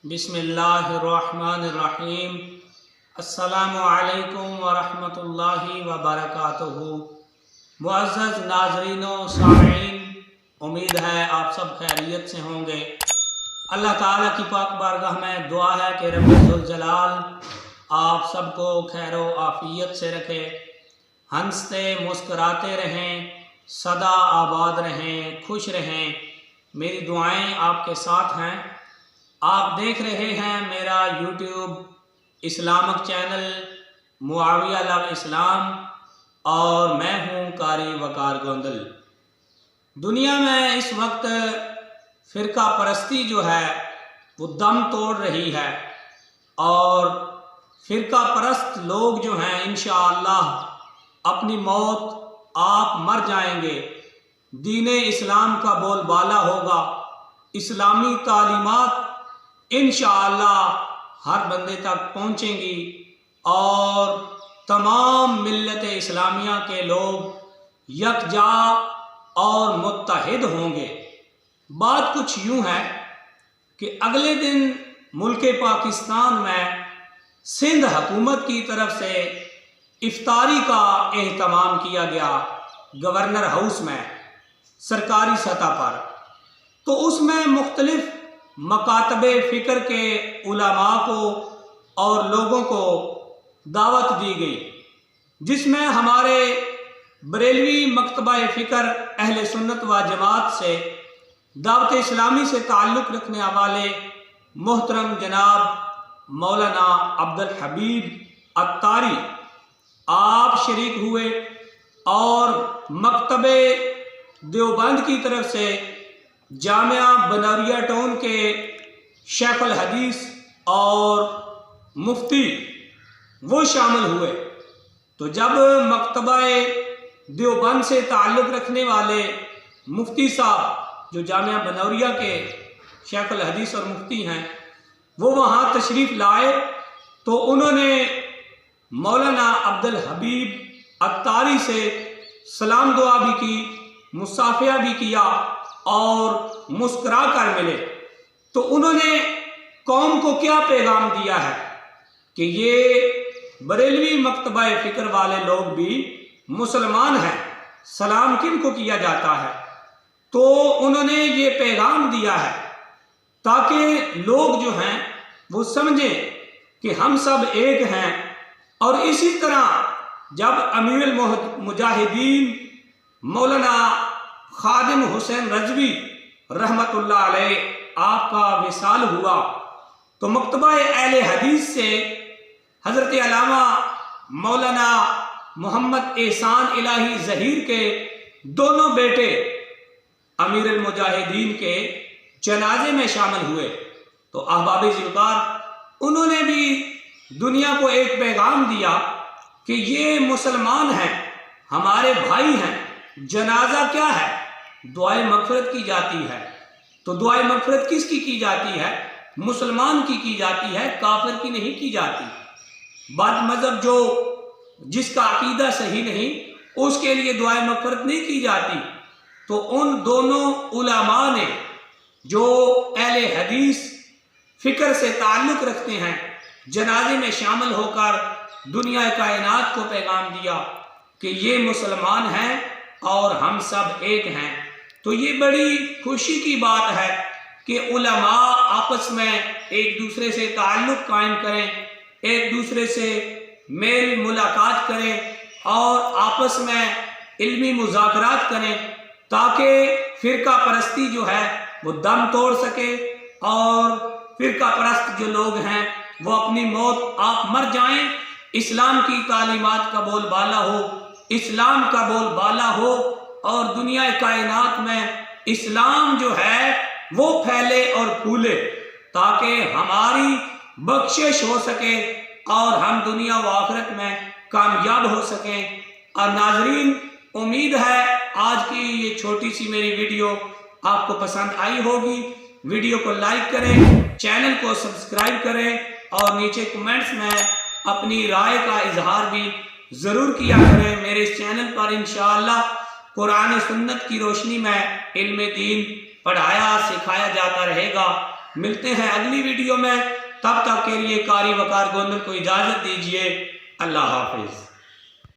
बिस्मिल्लाहिर्रहमानिर्रहीम। अस्सलामु अलैकुम वरहमतुल्लाहि वबरकातुहू। मुअज़्ज़ज़ नाज़रीन व सामीईन, उम्मीद है आप सब खैरियत से होंगे। अल्लाह ताला की पाक बारगाह में दुआ है कि रब्बुल जलाल आप सबको खैर व आफियत से रखे, हंसते मुस्कराते रहें, सदा आबाद रहें, खुश रहें। मेरी दुआएं आपके साथ हैं। आप देख रहे हैं मेरा YouTube Islamic channel Muawiya love इस्लाम और मैं हूं कारी वकार गोंदल। दुनिया में इस वक्त फ़िरका परस्ती जो है वो दम तोड़ रही है और फ़िरका परस्त लोग जो हैं इंशाअल्लाह अपनी मौत आप मर जाएंगे। दीन इस्लाम का बोलबाला होगा, इस्लामी तालीमात इंशाअल्लाह हर बंदे तक पहुँचेंगी और तमाम मिल्लत इस्लामिया के लोग यकजा और मुत्तहिद होंगे। बात कुछ यूँ है कि अगले दिन मुल्क पाकिस्तान में सिंध हुकूमत की तरफ से इफ्तारी का एहतमाम किया गया गवर्नर हाउस में सरकारी सतह पर। तो उसमें मुख्तलिफ मकातबे फ़िक्र के उलमा को और लोगों को दावत दी गई, जिसमें हमारे बरेलवी मकतबा फ़िक्र अहले सुन्नत व जमात से दावत इस्लामी से ताल्लुक़ रखने वाले मोहतरम जनाब मौलाना अब्दुल हबीब अत्तारी आप शरीक हुए और मकतबे देवबंद की तरफ से जामिया बनौरिया टाउन के शेखुल हदीस और मुफ्ती वो शामिल हुए। तो जब मकतबा देवबंद से ताल्लुक़ रखने वाले मुफ्ती साहब जो जामिया बनौरिया के शेखुल हदीस और मुफ्ती हैं वो वहाँ तशरीफ़ लाए, तो उन्होंने मौलाना अब्दुल हबीब अत्तारी से सलाम दुआ भी की, मुसाफिया भी किया और मुस्कुरा कर मिले। तो उन्होंने कौम को क्या पैगाम दिया है कि ये बरेलवी मकतबा फ़िक्र वाले लोग भी मुसलमान हैं, सलाम किन को किया जाता है। तो उन्होंने ये पैगाम दिया है ताकि लोग जो हैं वो समझें कि हम सब एक हैं। और इसी तरह जब अमीरुल मुजाहिदीन मौलाना खादिम हुसैन रजवी रहमतुल्लाह अलैह आपका विसाल हुआ, तो मकतबा अहले हदीस से हज़रत अल्लामा मौलाना मोहम्मद एहसान इलाही ज़हीर के दोनों बेटे अमीरुल मुजाहिदीन के जनाजे में शामिल हुए। तो अहबाब ज़िलकार उन्होंने भी दुनिया को एक पैगाम दिया कि ये मुसलमान हैं, हमारे भाई हैं। जनाजा क्या है? दुआए मग़फ़िरत की जाती है। तो दुआए मग़फ़िरत किसकी की जाती है? मुसलमान की जाती है, काफिर की नहीं की जाती। बद मज़हब जो जिसका अकीदा सही नहीं उसके लिए दुआए मग़फ़िरत नहीं की जाती। तो उन दोनों उलमा ने जो अहले हदीस फ़िक्र से ताल्लुक़ रखते हैं जनाजे में शामिल होकर दुनिया कायनात को पैगाम दिया कि ये मुसलमान हैं और हम सब एक हैं। तो ये बड़ी खुशी की बात है कि उलमा आपस में एक दूसरे से ताल्लुक़ कायम करें, एक दूसरे से मेल मुलाकात करें और आपस में इल्मी मुज़ाकरात करें ताकि फ़िरका परस्ती जो है वो दम तोड़ सके और फ़िरका परस्त जो लोग हैं वो अपनी मौत आप मर जाएं। इस्लाम की तालीमात का बोलबाला हो, इस्लाम का बोलबाला हो और दुनिया कायनात में इस्लाम जो है वो फैले और फूले ताकि हमारी बख्शिश हो सके और हम दुनिया व आखिरत में कामयाब हो सकें। और नाजरीन, उम्मीद है आज की ये छोटी सी मेरी वीडियो आपको पसंद आई होगी। वीडियो को लाइक करें, चैनल को सब्सक्राइब करें और नीचे कमेंट्स में अपनी राय का इजहार भी ज़रूर किया करें। मेरे इस चैनल पर इंशाअल्लाह कुरान सुन्नत की रोशनी में इल्म दीन पढ़ाया सिखाया जाता रहेगा। ملتے ہیں اگلی ویڈیو میں، تب تک کے لیے قاری وقار گوندر کو اجازت دیجیے۔ اللہ حافظ۔